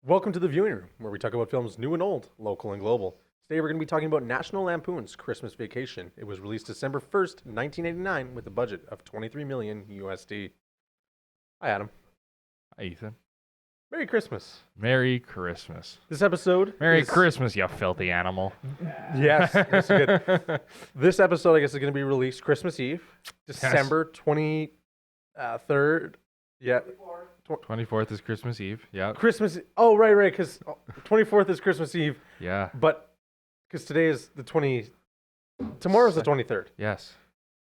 Welcome to the viewing room, where we talk about films new and old, local and global. Today we're going to be talking about National Lampoon's Christmas Vacation. It was released December 1st, 1989, with a budget of $23 million USD. Hi, Adam. Hi, Ethan. Merry Christmas. Merry Christmas. This episode Merry Christmas, you filthy animal. Yes, that's good. This episode, I guess, is going to be released Christmas Eve, December 23rd. Yeah. 24th is Christmas Eve. Yeah. Christmas. Oh, right, because 24th is Christmas Eve. Yeah. But because today is the tomorrow's the 23rd. Yes.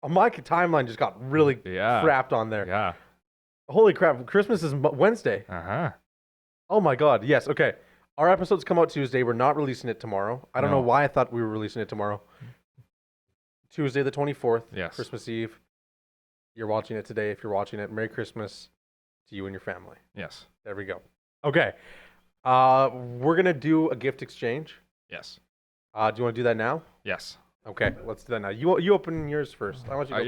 My timeline just got really crapped on there. Yeah. Holy crap. Christmas is Wednesday. Uh-huh. Oh my God. Yes. Okay. Our episodes come out Tuesday. We're not releasing it tomorrow. I don't know why I thought we were releasing it tomorrow. Tuesday the 24th. Yes. Christmas Eve. You're watching it today. If you're watching it, Merry Christmas to you and your family. Yes. There we go. Okay. We're going to do a gift exchange. Yes. Do you want to do that now? Yes. Okay, let's do that now. You open yours first. I want you to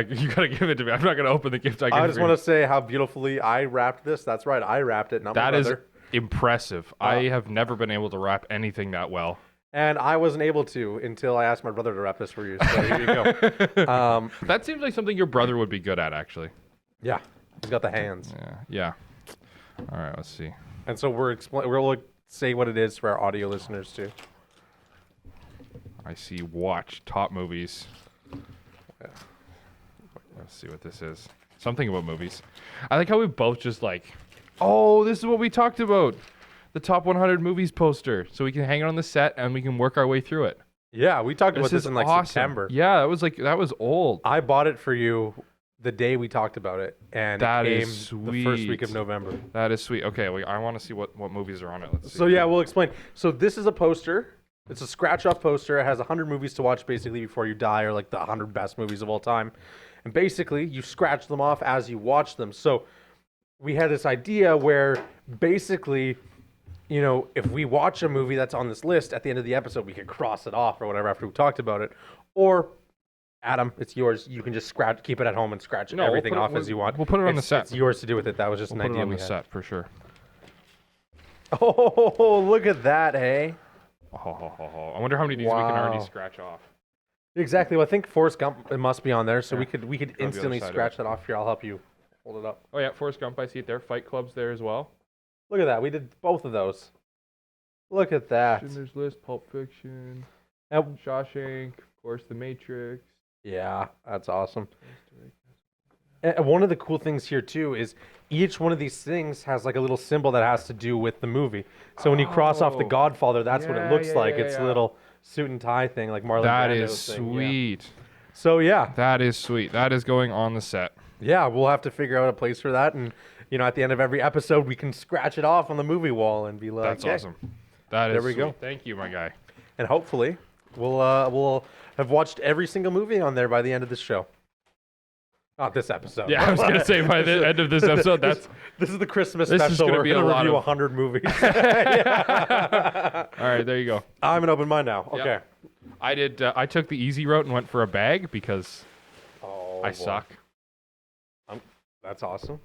you gotta give it to me. I'm not gonna open the gift. I just want to say how beautifully I wrapped this. That's right, I wrapped it, not my brother. That is impressive. I have never been able to wrap anything that well. And I wasn't able to until I asked my brother to wrap this for you. So here you go. That seems like something your brother would be good at, actually. Yeah, he's got the hands. Yeah. All right, let's see. And so we'll say what it is for our audio listeners too. I see watch top movies. Yeah. Let's see what this is. Something about movies. I like how we both just like, oh, this is what we talked about. The top 100 movies poster. So we can hang it on the set and we can work our way through it. Yeah, we talked about this in like awesome. September. Yeah, that was old. I bought it for you the day we talked about it, and that it came is sweet. The first week of November. That is sweet. Okay, I want to see what movies are on it. Let's see. So yeah, we'll explain. So this is a poster. It's a scratch-off poster. It has 100 movies to watch basically before you die, or like the 100 best movies of all time. And basically, you scratch them off as you watch them. So we had this idea where basically, you know, if we watch a movie that's on this list, at the end of the episode, we could cross it off or whatever after we talked about it. Or, Adam, it's yours. You can just keep it at home and scratch everything off as you want. We'll put it on the set. It's yours to do with it. That was just an idea we had. Put it on the set for sure. Oh, look at that, hey. I wonder how many of these we can already scratch off. Exactly. Well, I think Forrest Gump, it must be on there, so Yeah. we could instantly scratch that off here. I'll help you hold it up. Oh yeah, Forrest Gump, I see it there. Fight Club's there as well. Look at that. We did both of those. Look at that. Schindler's List, Pulp Fiction, And, Shawshank, of course, The Matrix. yeah, that's awesome. And one of the cool things here too is each one of these things has like a little symbol that has to do with the movie. So when you cross off The Godfather, that's what it looks like. It's a little suit and tie thing, like Marlon That Brando's is thing. sweet. Yeah. So yeah, That is sweet. That is going on the set. yeah, we'll have to figure out a place for that, and you know, at the end of every episode, we can scratch it off on the movie wall and be like, That's "Hey." awesome. That is There we sweet. go. Thank you, my guy. And hopefully, we'll have watched every single movie on there by the end of this show. Not this episode. Yeah, I was gonna say by the end of this episode, this is the Christmas This is special. gonna We're be a gonna lot review of- 100 movies. All right, there you go. I'm gonna open mine now. Yep. Okay. I did. I took the easy route and went for a bag because Oh, I boy. suck. That's awesome.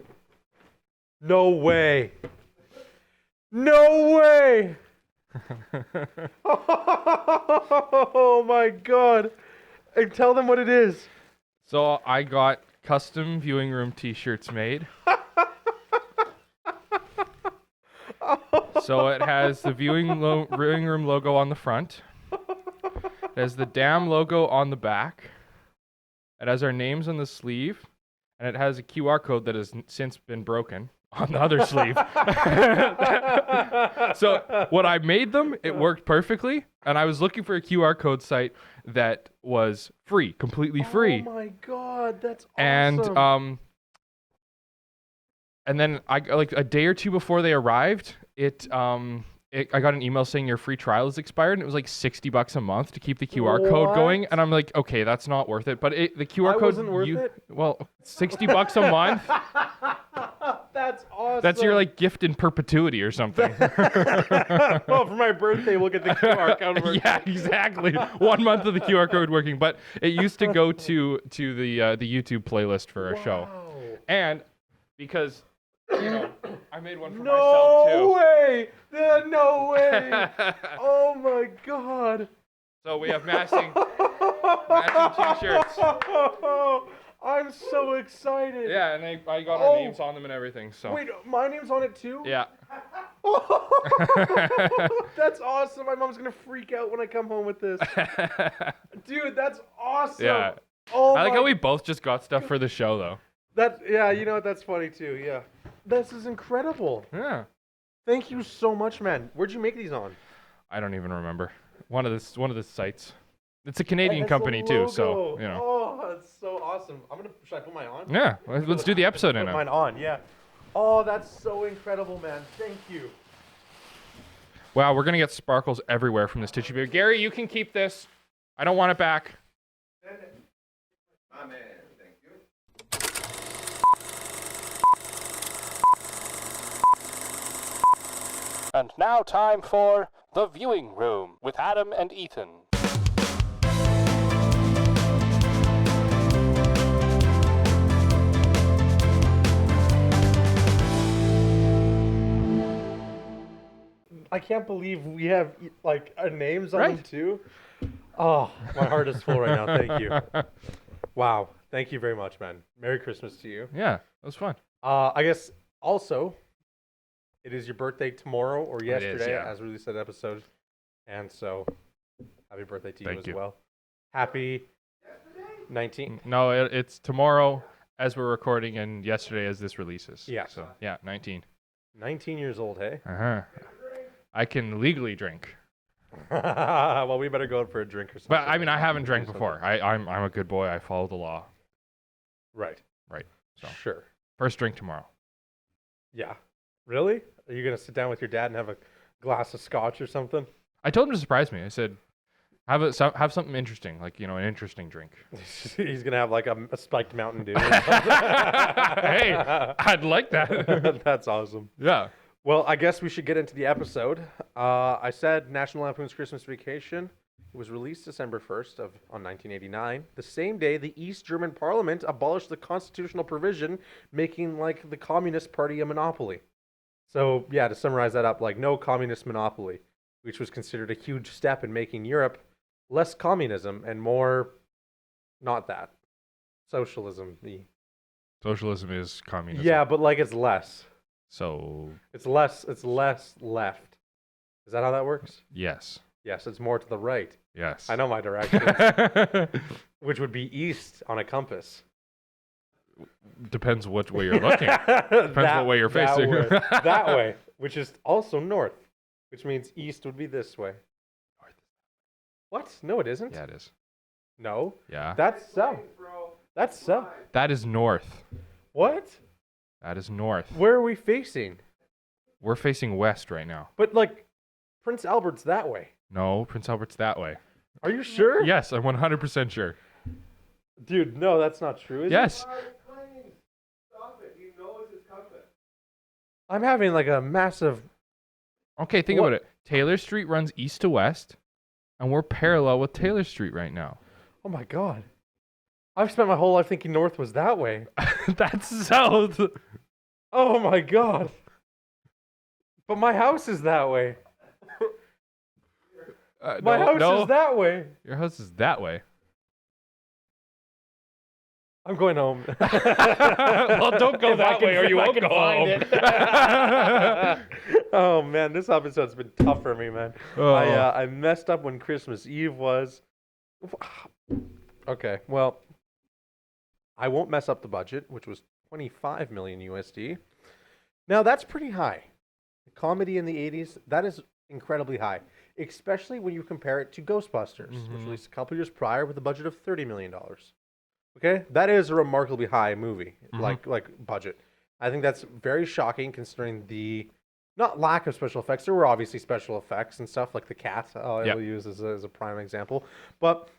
No way. No way. Oh my God. And tell them what it is. So I got custom viewing room T-shirts made. So it has the viewing room logo on the front. It has the damn logo on the back. It has our names on the sleeve, and it has a QR code that has since been broken on the other sleeve. So when I made them, it worked perfectly, and I was looking for a QR code site that was free, completely free. Oh my God, that's awesome. And then like a day or two before they arrived, I got an email saying your free trial is expired, and it was like $60 a month to keep the QR code going. And I'm like, okay, that's not worth it. But the QR code wasn't worth it? Well, $60 a month. That's awesome. That's your like gift in perpetuity or something. Well, for my birthday, we'll get the QR code. Yeah, exactly. 1 month of the QR code working, but it used to go to the YouTube playlist for our show, and because I made one for myself too. No way! No way. Oh my god. So we have matching t-shirts. I'm so excited. Yeah, and I got our names on them and everything. So Wait, my name's on it too? yeah. That's awesome. My mom's gonna freak out when I come home with this. Dude, that's awesome. Yeah. Oh I like how we both just got stuff for the show though. Yeah, you know what, that's funny too, yeah. This is incredible. Yeah. Thank you so much, man. Where'd you make these on? I don't even remember. One of the sites. It's a Canadian That's company the too, so logo. you know. Oh, that's so awesome. Should I put mine on? Yeah, let's do the episode in Put it. mine on, yeah. Oh, that's so incredible, man. Thank you. Wow, we're gonna get sparkles everywhere from this tissue paper. Gary, you can keep this. I don't want it back. My man, thank you. And now time for The Viewing Room with Adam and Ethan. I can't believe we have like our names on them Right. too. Oh, my heart is full right now. Thank you. Wow. Thank you very much, man. Merry Christmas to you. Yeah, that was fun. I guess also, it is your birthday tomorrow or yesterday, yeah. as we released that episode. And so, happy birthday to you Thank as you. well. Happy 19th. No, it's tomorrow as we're recording and yesterday as this releases. Yeah. So yeah, 19. 19 years old, hey? Uh-huh. I can legally drink. Well, we better go out for a drink or something. But I mean I haven't drank Do before. something. I'm a good boy. I follow the law. Right. So Sure. first drink tomorrow. Yeah. Really? Are you going to sit down with your dad and have a glass of scotch or something? I told him to surprise me. I said, have something interesting, like an interesting drink. He's going to have like a spiked Mountain Dew. Hey, I'd like that. That's awesome. Yeah. Well, I guess we should get into the episode. I said National Lampoon's Christmas Vacation. It was released December 1st on 1989. The same day, the East German Parliament abolished the constitutional provision, making like the Communist Party a monopoly. So yeah, to summarize that up, like no communist monopoly, which was considered a huge step in making Europe less communism and more not that. Socialism. Socialism is communism. Yeah, but like it's less. So It's less left. Is that how that works? yes. Yes, it's more to the right. Yes. I know my directions, which would be east on a compass. Depends which way you're looking. Depends what way you're facing. That way, which is also north, which means east would be this way. What? No, it isn't. Yeah, it is. No, Yeah. that's south. That's south. That is north. What? That is north. Where are we facing? We're facing west right now. But like, Prince Albert's that way. No, Prince Albert's that way. Are you sure? Yes, I'm 100% sure. Dude, no, that's not true. Is it? Yes. Stop it. He knows his compass. I'm having like a massive. Okay, think What? about it. Taylor Street runs east to west, and we're parallel with Taylor Street right now. Oh my god. I've spent my whole life thinking north was that way. That's south. Oh my god. But my house is that way. My house is that way. Your house is that way. I'm going home. Well, don't go If I that can- way or if you I won't can go find home. it. Oh man, this episode's been tough for me, man. Oh. I messed up when Christmas Eve was. Okay, well, I won't mess up the budget, which was 25 million USD. Now that's pretty high. Comedy in the 80s, that is incredibly high, especially when you compare it to Ghostbusters, which Mhm. released a couple years prior with a budget of $30 million. Okay, that is a remarkably high movie, Mhm. like budget. I think that's very shocking considering the not lack of special effects. There were obviously special effects and stuff like the cat. I Yep. will use as a prime example, but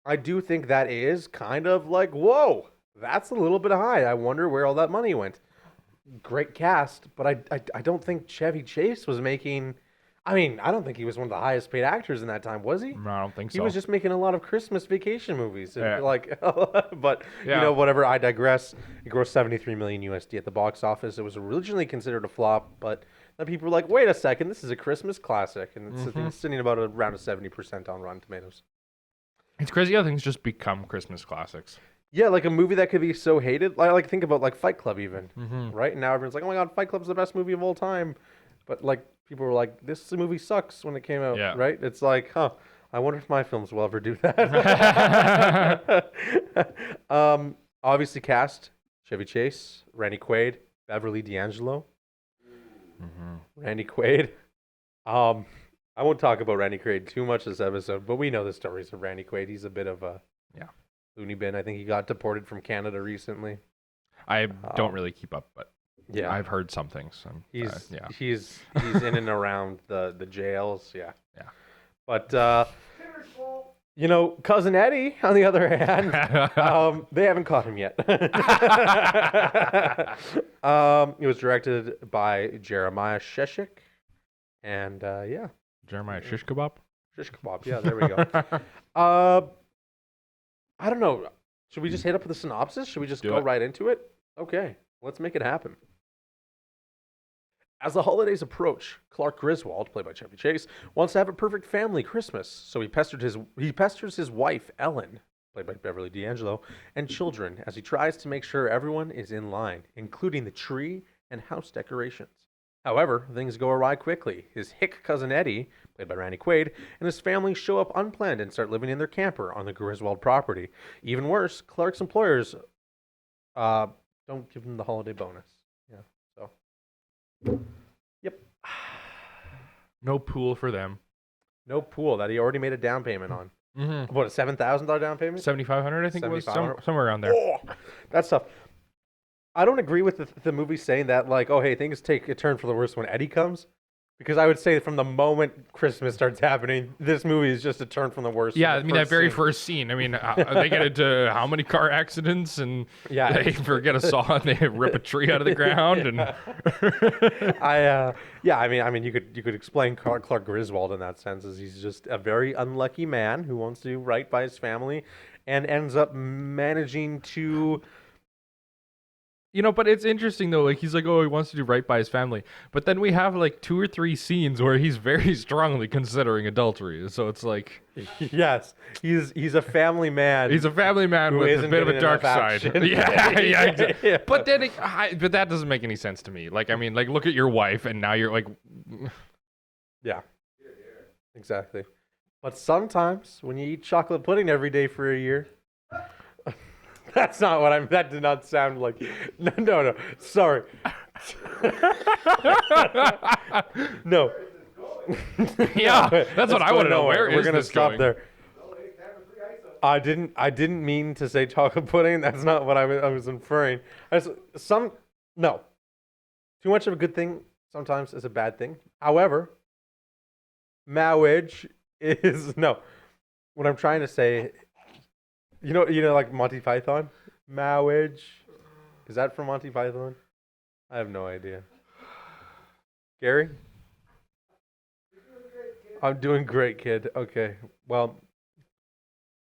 I do think that is kind of like whoa, that's a little bit high. I wonder where all that money went. Great cast, but I don't think Chevy Chase was making. I mean, I don't think he was one of the highest paid actors in that time, was he? No, I don't think so. He was just making a lot of Christmas vacation movies. Yeah. Like, but you Yeah. know, whatever. I digress. It grossed 73 million USD at the box office. It was originally considered a flop, but that people were like, wait a second, this is a Christmas classic, and it's sitting about around a 70% on Rotten Tomatoes. It's crazy how things just become Christmas classics. Yeah, like a movie that could be so hated. Like think about like Fight Club even, right? And now everyone's like, oh my god, Fight Club's the best movie of all time. But like people were like, this movie sucks when it came out, right? It's like, I wonder if my films will ever do that. Obviously cast, Chevy Chase, Randy Quaid, Beverly D'Angelo. Randy Quaid. I won't talk about Randy Quaid too much this episode, but we know the stories of Randy Quaid. He's a bit of a loony bin. I think he got deported from Canada recently. I don't really keep up, but yeah, I've heard some things. He's in and around the jails. Yeah. But Cousin Eddie, on the other hand, they haven't caught him yet. It was directed by Jeremiah Sheshik, and Jeremiah Shish Kebab. Shish Kebab. Yeah, there we go. I don't know. Should we just hit up with the synopsis? Should we just go right into it? Okay, let's make it happen. As the holidays approach, Clark Griswold, played by Chevy Chase, wants to have a perfect family Christmas, so he pesters his wife, Ellen, played by Beverly D'Angelo, and children as he tries to make sure everyone is in line, including the tree and house decorations. However, things go awry quickly. His hick cousin Eddie, played by Randy Quaid, and his family show up unplanned and start living in their camper on the Griswold property. Even worse, Clark's employers don't give him the holiday bonus. Yeah, so... Yep. No pool for them. No pool that he already made a down payment on. What, a $7,000 down payment? $7,500, I think it was somewhere around there. Oh, that's tough. I don't agree with the movie saying that, like, oh, hey, things take a turn for the worse when Eddie comes. Because I would say from the moment Christmas starts happening, this movie is just a turn from the worst. Yeah, I mean, that very first scene. I mean, they get into how many car accidents, and they forget a saw, and they rip a tree out of the ground. And I mean, you could explain Clark Griswold in that sense, as he's just a very unlucky man who wants to do right by his family, and ends up managing to... but it's interesting, though. Like, he's like, oh, he wants to do right by his family. But then we have, like, 2 or 3 scenes where he's very strongly considering adultery. So it's like... Yes, he's a family man. He's a family man with a bit of a dark side. Yeah, exactly. But then, but that doesn't make any sense to me. Like, I mean, like, look at your wife, and now you're like... Yeah, exactly. But sometimes, when you eat chocolate pudding every day for a year... That's not what I'm... That did not sound like... No. Sorry. No. Yeah, that's what I want to know. Where We're is gonna this stop going? there. I didn't mean to say chocolate pudding. That's not what I was inferring. No. Too much of a good thing sometimes is a bad thing. However, marriage is... No. What I'm trying to say... You know, like Monty Python? Marriage. Is that from Monty Python? I have no idea. Gary? I'm doing great, kid. Okay. Well,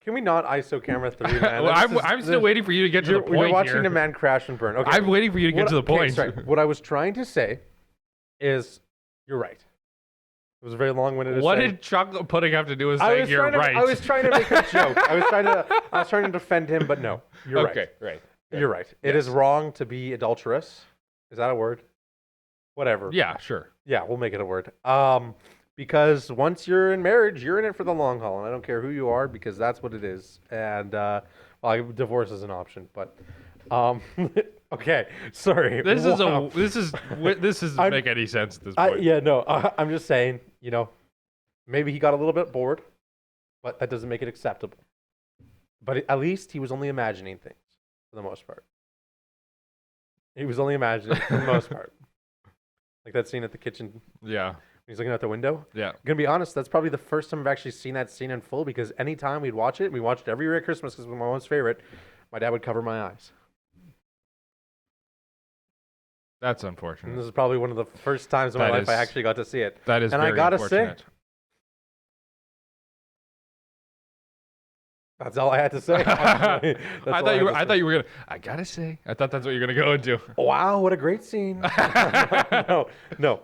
can we not ISO camera 3, man? Well, I'm still waiting for you to get to the point. You're watching here. a man crash and burn. Okay. I'm waiting for you to get to the point. Sorry. What I was trying to say is, you're right. It was a very long-winded. What did chocolate pudding have to do with saying you're right? I was trying to make a joke. I was trying to defend him, but no, you're right. Okay, right. You're right. It is wrong to be adulterous. Is that a word? Whatever. Yeah, sure. Yeah, we'll make it a word. Because once you're in marriage, you're in it for the long haul, and I don't care who you are, because that's what it is. And divorce is an option, but okay. Sorry. This doesn't make any sense at this point. I'm just saying, maybe he got a little bit bored, but that doesn't make it acceptable. But at least he was only imagining things for the most part. He was only imagining for the most part. Like that scene at the kitchen. Yeah. He's looking out the window. Yeah. I'm gonna be honest, that's probably the first time I've actually seen that scene in full, because anytime we watched it every year at Christmas because it was my mom's favorite, my dad would cover my eyes. That's unfortunate. And this is probably one of the first times in my life I actually got to see it. That is and very I gotta unfortunate. say, that's all I had to say. I thought you were gonna. I gotta say, I thought that's what you're gonna go into. Wow, what a great scene. No.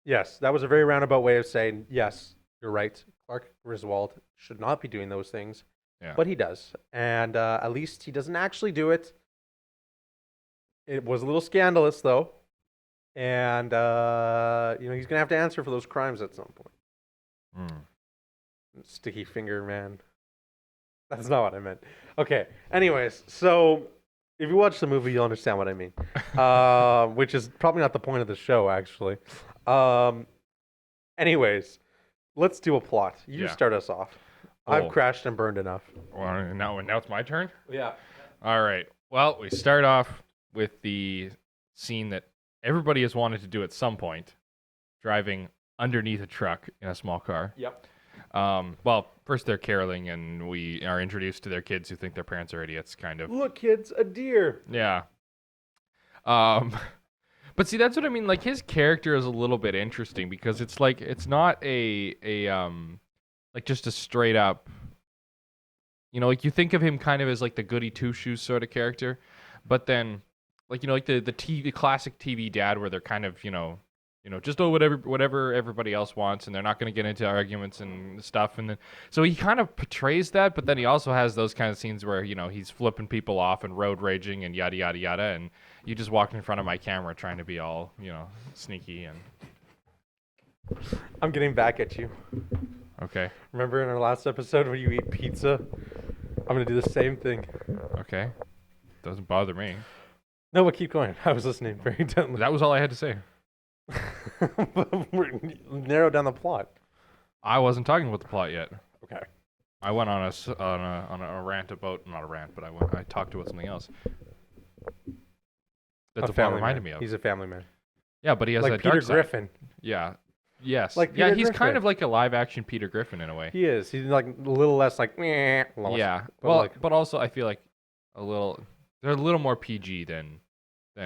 Yes, that was a very roundabout way of saying yes. You're right. Clark Griswold should not be doing those things, Yeah. but he does, and at least he doesn't actually do it. It was a little scandalous though, and he's gonna have to answer for those crimes at some point. Mm. Sticky finger man. That's not what I meant. Okay. Anyways, so if you watch the movie, you'll understand what I mean. Which is probably not the point of the show, actually. Anyways, let's do a plot. You Yeah. start us off. Oh. I've crashed and burned enough. Well, now it's my turn. Yeah. All right. Well, we start off with the scene that everybody has wanted to do at some point, driving underneath a truck in a small car. Yep. Well, first they're caroling, and we are introduced to their kids who think their parents are idiots, kind of. Look, kids, a deer. Yeah. But see, that's what I mean. Like, his character is a little bit interesting because it's like it's not like just a straight up. Like you think of him kind of as like the goody two shoes sort of character, but then like like the classic TV dad where they're kind of just whatever everybody else wants, and they're not going to get into arguments and stuff. And then so he kind of portrays that, but then he also has those kind of scenes where he's flipping people off and road raging and yada yada yada, and you just walked in front of my camera trying to be all sneaky and I'm getting back at you. okay. Remember in our last episode when you eat pizza? I'm going to do the same thing. Okay. Doesn't bother me. No, but keep going. I was listening very intently. That was all I had to say. Narrow down the plot. I wasn't talking about the plot yet. Okay. I went on a rant about, not a rant, but I talked about something else. That's what reminded me of. He's a family man. Yeah, but he has Like that Peter dark side. Griffin. Yeah. Yes. Like yeah, Peter he's Griffin. kind of like a live action Peter Griffin in a way. He is. He's like a little less like meh. Yeah. But Well, like, but also I feel like they're a little more PG than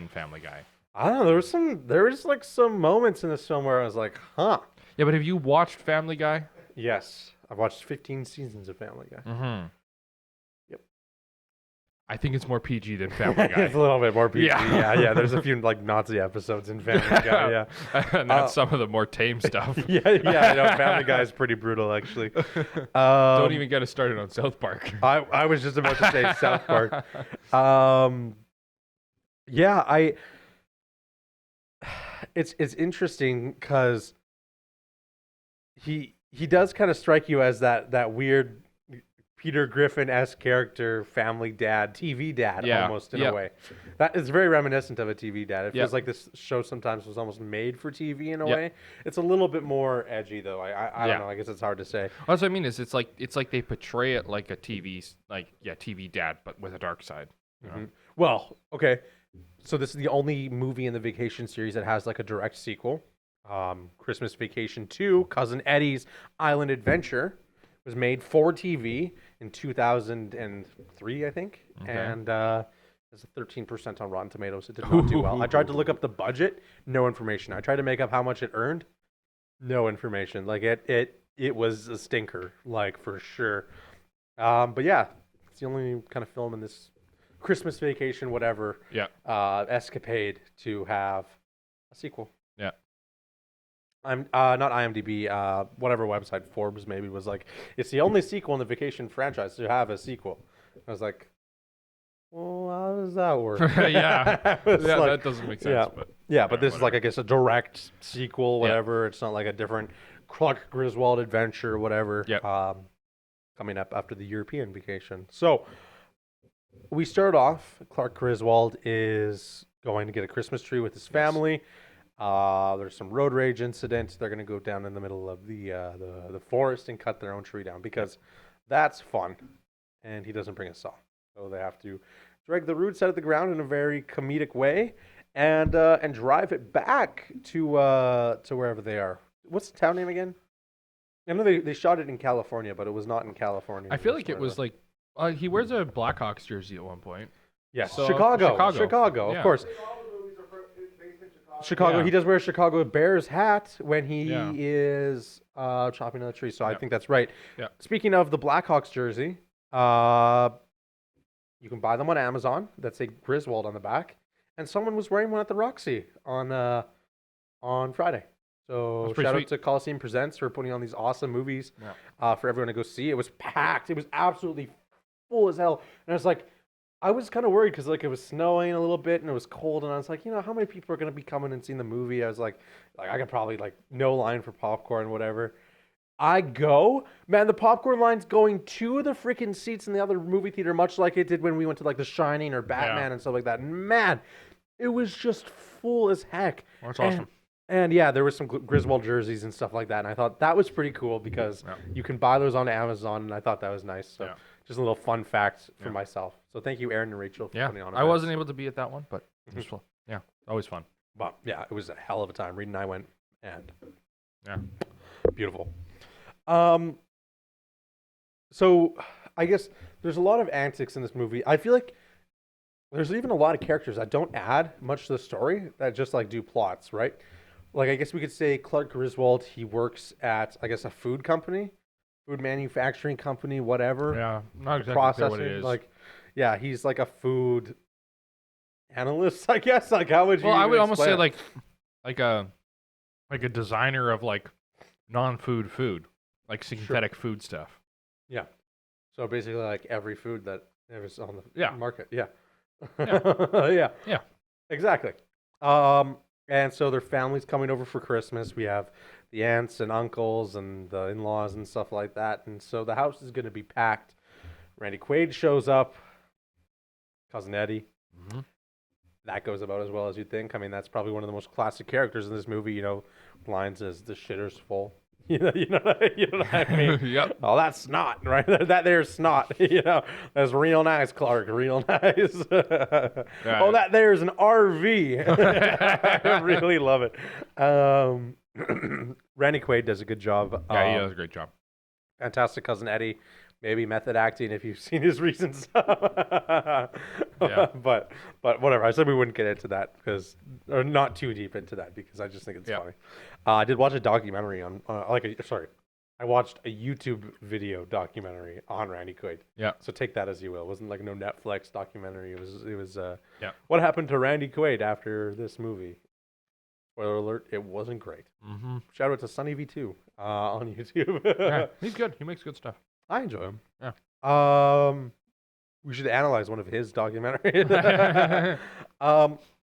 Family Guy. I don't know. There was like some moments in this film where I was like, huh. Yeah, but have you watched Family Guy? Yes, I've watched 15 seasons of Family Guy. Mm-hmm. Yep. I think it's more PG than Family Guy. It's a little bit more PG. Yeah. Yeah. There's a few like Nazi episodes in Family Guy. Yeah. And that's some of the more tame stuff. Yeah. I know Family Guy is pretty brutal, actually. Don't even get us started on South Park. I was just about to say South Park. Yeah, it's interesting because he does kind of strike you as that weird Peter Griffin-esque character, family dad, TV dad, Yeah, almost in yeah. a way. That is very reminiscent of a TV dad. It Yeah. feels like this show sometimes was almost made for TV in a Yeah. way. It's a little bit more edgy though. I Yeah. don't know. I guess it's hard to say. Well, that's what I mean. It's like they portray it like a TV dad, but with a dark side. Mhm. Well, okay. So this is the only movie in the Vacation series that has like a direct sequel. Christmas Vacation 2, Cousin Eddie's Island Adventure, was made for TV in 2003, I think. Okay. And it's a 13% on Rotten Tomatoes. It did not do well. I tried to look up the budget, no information. I tried to make up how much it earned, no information. Like it was a stinker, like for sure. But yeah, it's the only kind of film in this Christmas Vacation, whatever, Yeah. escapade to have a sequel. Yeah. I'm not IMDb, whatever website, Forbes maybe, was like, it's the only sequel in the Vacation franchise to have a sequel. I was like, well, how does that work? Yeah. I was Yeah, like, that doesn't make sense. But but this is like, whatever. I guess, a direct sequel, whatever. It's not like a different Clark Griswold adventure, whatever. Yep. Coming up after the European vacation. So we start off, Clark Griswold is going to get a Christmas tree with his family. There's some road rage incident. They're going to go down in the middle of the forest and cut their own tree down because that's fun. And he doesn't bring a saw. So they have to drag the roots out of the ground in a very comedic way and drive it back to wherever they are. What's the town name again? I know they shot it in California, but it was not in California. I feel like it was like he wears a Blackhawks jersey at one point. Yes, So, Chicago, Chicago. of Yeah. course. All the movies are based in Chicago. Chicago. Yeah. He does wear a Chicago Bears hat when he Yeah. is chopping down the tree. So I Yeah. think that's right. Yeah. Speaking of the Blackhawks jersey, you can buy them on Amazon. That say Griswold on the back. And someone was wearing one at the Roxy on on Friday. So That's pretty shout sweet. out to Coliseum Presents for putting on these awesome movies Yeah. for everyone to go see. It was packed. It was absolutely full as hell. And I was like, I was kind of worried because like it was snowing a little bit and it was cold, and I was like, how many people are gonna be coming and seeing the movie? I was like I could probably like no line for popcorn, whatever. Man, the popcorn line's going to the freaking seats in the other movie theater, much like it did when we went to like The Shining or Batman and stuff like that. And man, it was just full as heck. That's awesome. And yeah, there was some Griswold jerseys and stuff like that, and I thought that was pretty cool because you can buy those on Amazon, and I thought that was nice. So just a little fun fact for myself. So thank you, Aaron and Rachel, for putting on. I wasn't able to be at that one, but it was fun. Yeah, always fun. But yeah, it was a hell of a time. Reed and I went, and beautiful. So I guess there's a lot of antics in this movie. I feel like there's even a lot of characters that don't add much to the story, that just like do plots, right? Like I guess we could say Clark Griswold, he works at I guess a food company, food manufacturing company, whatever. Yeah, not exactly Processing, clear what it is. like he's like a food analyst, I guess. Like how would you? Well, I even would almost say explain it? like a designer of like non-food food, like synthetic food stuff. Yeah. So basically, like every food that is on the market. Yeah. Yeah. Yeah. Exactly. And so their family's coming over for Christmas. We have the aunts and uncles and the in-laws and stuff like that. And so the house is going to be packed. Randy Quaid shows up. Cousin Eddie. Mm-hmm. That goes about as well as you'd think. I mean, that's probably one of the most classic characters in this movie. Lines as the shitter's full. You know what I mean? Yep. Oh, that's snot, right? That there's snot. That's real nice, Clark. Real nice. Oh, that there's an RV. I really love it. Randy Quaid does a good job. Yeah, he does a great job. Fantastic cousin Eddie. Maybe method acting if you've seen his recent stuff. But whatever. I said we wouldn't get into that or not too deep into that because I just think it's funny. I did watch a documentary on I watched a YouTube video documentary on Randy Quaid. Yeah. So take that as you will. It wasn't like no Netflix documentary. It was what happened to Randy Quaid after this movie. Spoiler alert, it wasn't great. Mm-hmm. Shout out to Sunny V2 on YouTube. Yeah, he's good. He makes good stuff. I enjoy him. Yeah. We should analyze one of his documentaries.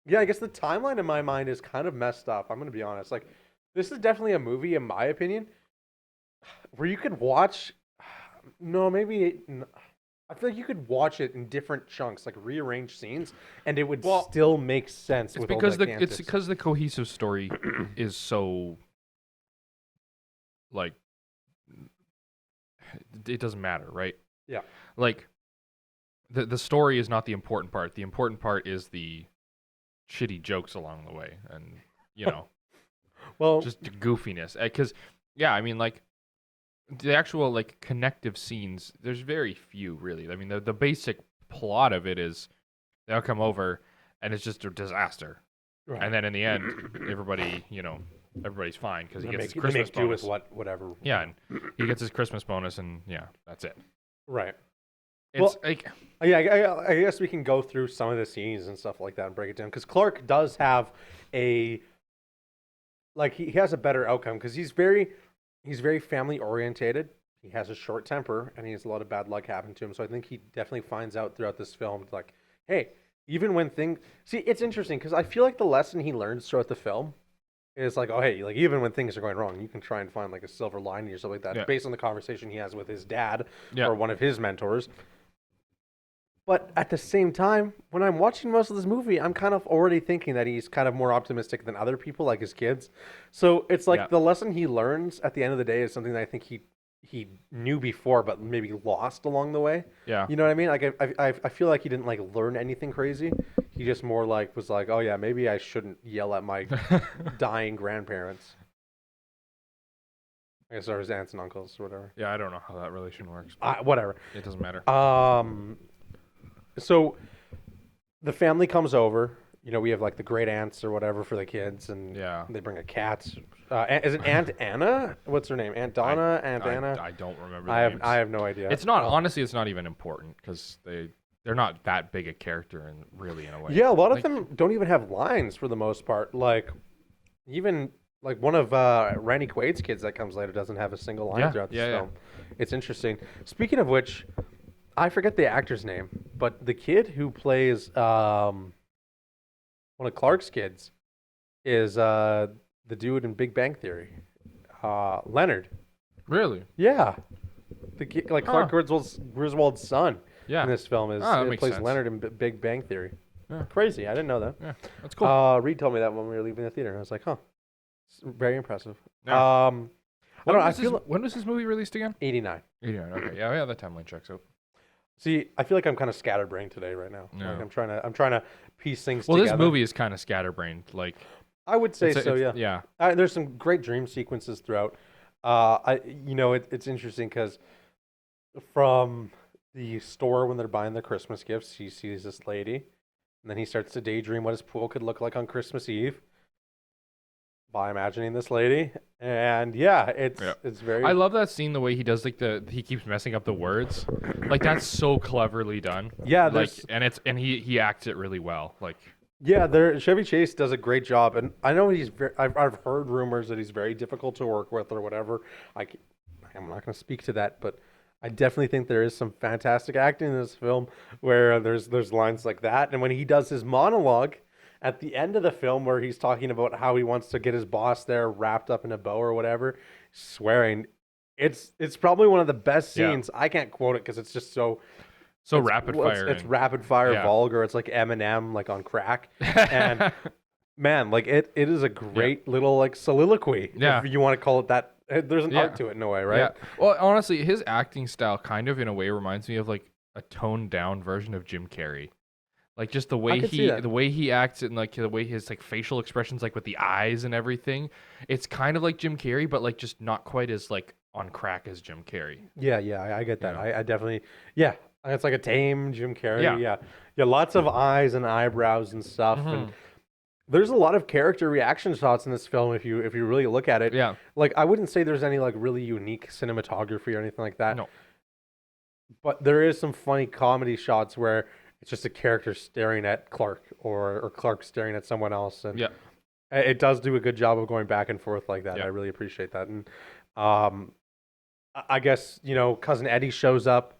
Yeah, I guess the timeline in my mind is kind of messed up. I'm going to be honest. Like, this is definitely a movie, in my opinion, where you could watch. No, maybe. I feel like you could watch it in different chunks, like rearrange scenes, and it would still make sense. It's because the cohesive story is so like it doesn't matter, right? Yeah. Like the story is not the important part. The important part is the shitty jokes along the way, and just the goofiness. Because I mean, like the actual like connective scenes, there's very few really. I mean, the basic plot of it is they'll come over and it's just a disaster, right. And then in the end, everybody's fine because he gets his Christmas bonus. Do with whatever. Yeah, and he gets his Christmas bonus, and that's it. Right. It's I guess we can go through some of the scenes and stuff like that and break it down because Clark does have he has a better outcome because he's very family orientated. He has a short temper and he has a lot of bad luck happen to him. So I think he definitely finds out throughout this film, like, hey, even when it's interesting because I feel like the lesson he learns throughout the film is like, oh, hey, like even when things are going wrong, you can try and find like a silver lining or something like that based on the conversation he has with his dad or one of his mentors. But at the same time, when I'm watching most of this movie, I'm kind of already thinking that he's kind of more optimistic than other people, like his kids. So it's like the lesson he learns at the end of the day is something that I think he knew before, but maybe lost along the way. Yeah. You know what I mean? Like I feel like he didn't like learn anything crazy. He just more like was like, oh yeah, maybe I shouldn't yell at my dying grandparents. I guess or his aunts and uncles or whatever. Yeah, I don't know how that relation works. Whatever. It doesn't matter. So the family comes over. We have like the great aunts or whatever for the kids, and they bring a cat. Is it Aunt Anna? What's her name? Aunt Donna? Aunt Anna? I don't remember. I have no idea. It's not honestly. It's not even important because they're not that big a character in a way. Yeah, a lot of them don't even have lines for the most part. Like Even like one of Randy Quaid's kids that comes later doesn't have a single line throughout this film. It's interesting. Speaking of which, I forget the actor's name, but the kid who plays one of Clark's kids is the dude in Big Bang Theory, Leonard. Really? Yeah, the kid, like Clark Griswold's son Yeah. in this film is that makes plays sense. Leonard in Big Bang Theory. Yeah. Crazy, I didn't know that. Yeah, that's cool. Reed told me that when we were leaving the theater. I was like, huh, it's very impressive. Yeah. I don't know. I feel like When was this movie released again? 89. 89. Okay. Yeah, that timeline checks out. See, I feel like I'm kind of scatterbrained today right now. Yeah. Like I'm trying to piece things Well, together. this movie is kind of scatterbrained. Like, I would say so, yeah. Yeah. There's some great dream sequences throughout. It's interesting because from the store when they're buying the Christmas gifts, he sees this lady, and then he starts to daydream what his pool could look like on Christmas Eve by imagining this lady. And yeah, it's very. I love that scene. The way he does he keeps messing up the words. Like that's so cleverly done. Yeah, like and he acts it really well. Like. Yeah, Chevy Chase does a great job, and I know I've heard rumors that he's very difficult to work with or whatever. I'm not going to speak to that, but I definitely think there is some fantastic acting in this film where there's lines like that, and when he does his monologue at the end of the film where he's talking about how he wants to get his boss there wrapped up in a bow or whatever, swearing, it's probably one of the best scenes. I can't quote it because it's just so. Rapid fire. It's rapid fire, vulgar. It's like Eminem, like on crack. And man, like it is a great little like soliloquy. Yeah. If you want to call it that. There's an art to it in a way, right? Yeah. Well, honestly, his acting style kind of in a way reminds me of like a toned down version of Jim Carrey. Like just the way he acts and like the way his like facial expressions, like with the eyes and everything. It's kind of like Jim Carrey, but like just not quite as like on crack as Jim Carrey. Yeah, I get that. I definitely, it's like a tame Jim Carrey. Yeah. Yeah, lots of eyes and eyebrows and stuff. And there's a lot of character reaction shots in this film if you really look at it. Yeah. Like I wouldn't say there's any like really unique cinematography or anything like that. No. But there is some funny comedy shots where it's just a character staring at Clark or Clark staring at someone else. And it does do a good job of going back and forth like that. Yeah. I really appreciate that. And I guess, Cousin Eddie shows up,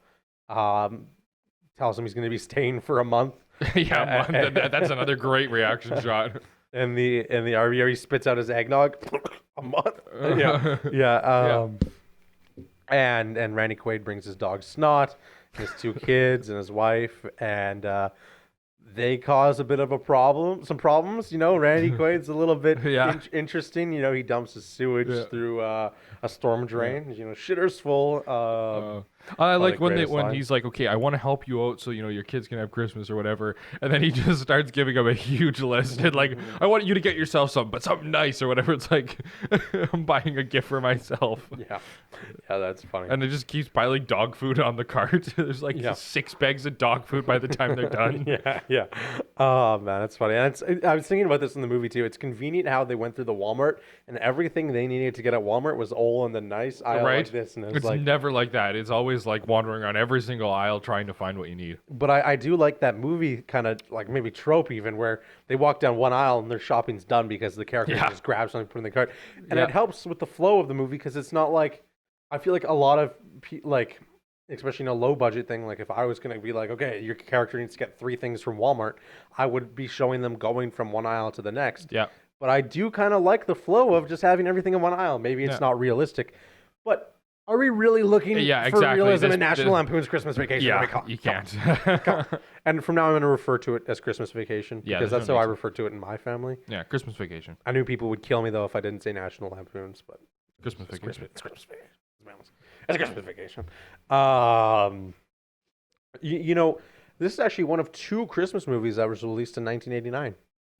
tells him he's going to be staying for a month. That's another great reaction shot. And the RV, he spits out his eggnog. A month. And Randy Quaid brings his dog Snot, his two kids, and his wife, and they cause a bit of some problems. Randy Quaid's a little bit interesting. He dumps his sewage through a storm drain. Shitter's full. I like when he's like, okay, I want to help you out so your kids can have Christmas or whatever, and then he just starts giving them a huge list and like, I want you to get yourself something nice or whatever. It's like I'm buying a gift for myself. Yeah, that's funny. And it just keeps piling dog food on the cart. There's like 6 bags of dog food by the time they're done. Yeah. Oh man, that's funny. And I was thinking about this in the movie too. It's convenient how they went through the Walmart and everything they needed to get at Walmart was all in the nice aisle like this. And it's like, never like that. It's always like wandering around every single aisle trying to find what you need. But I do like that movie kind of like maybe trope even where they walk down one aisle and their shopping's done because the character just grabs something, put it in the cart. And it helps with the flow of the movie because it's not like, I feel like a lot of like, especially in a low budget thing, like if I was going to be like, okay, your character needs to get 3 things from Walmart, I would be showing them going from one aisle to the next. Yeah. But I do kind of like the flow of just having everything in one aisle. Maybe it's not realistic, but are we really looking for realism in National Lampoon's Christmas Vacation? Yeah, you can't. And from now I'm going to refer to it as Christmas Vacation because that's how I refer to it in my family. Yeah, Christmas Vacation. I knew people would kill me though if I didn't say National Lampoon's, but Christmas Vacation. It's Christmas Vacation. It's a Christmas Vacation. This is actually one of 2 Christmas movies that was released in 1989.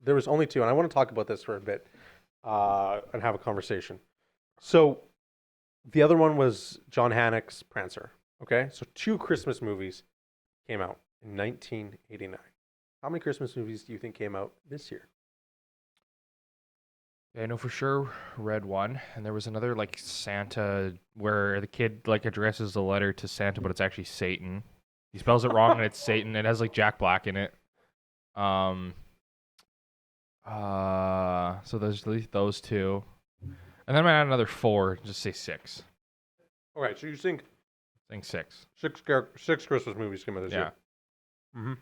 There was only 2, and I want to talk about this for a bit and have a conversation. So the other one was John Hancock's Prancer. Okay, so 2 Christmas movies came out in 1989. How many Christmas movies do you think came out this year? Yeah, I know for sure Red one, and there was another like Santa where the kid like addresses the letter to Santa, but it's actually Satan. He spells it wrong and it's Satan. It has like Jack Black in it. So there's at least those two. And then I'm going to add another 4. Just say 6. All right, so you think I think 6. six Christmas movies came out this Yeah. year?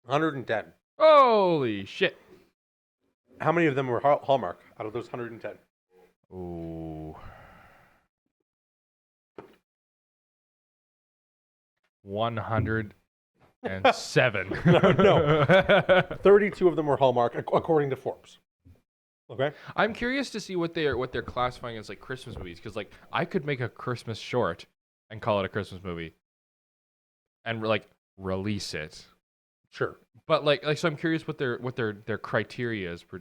110. Holy shit. How many of them were Hallmark out of those 110? Ooh. 107. No. 32 of them were Hallmark, according to Forbes. Okay. I'm curious to see what they're classifying as like Christmas movies, because like I could make a Christmas short and call it a Christmas movie, and like release it. Sure. But like so I'm curious what their criteria is for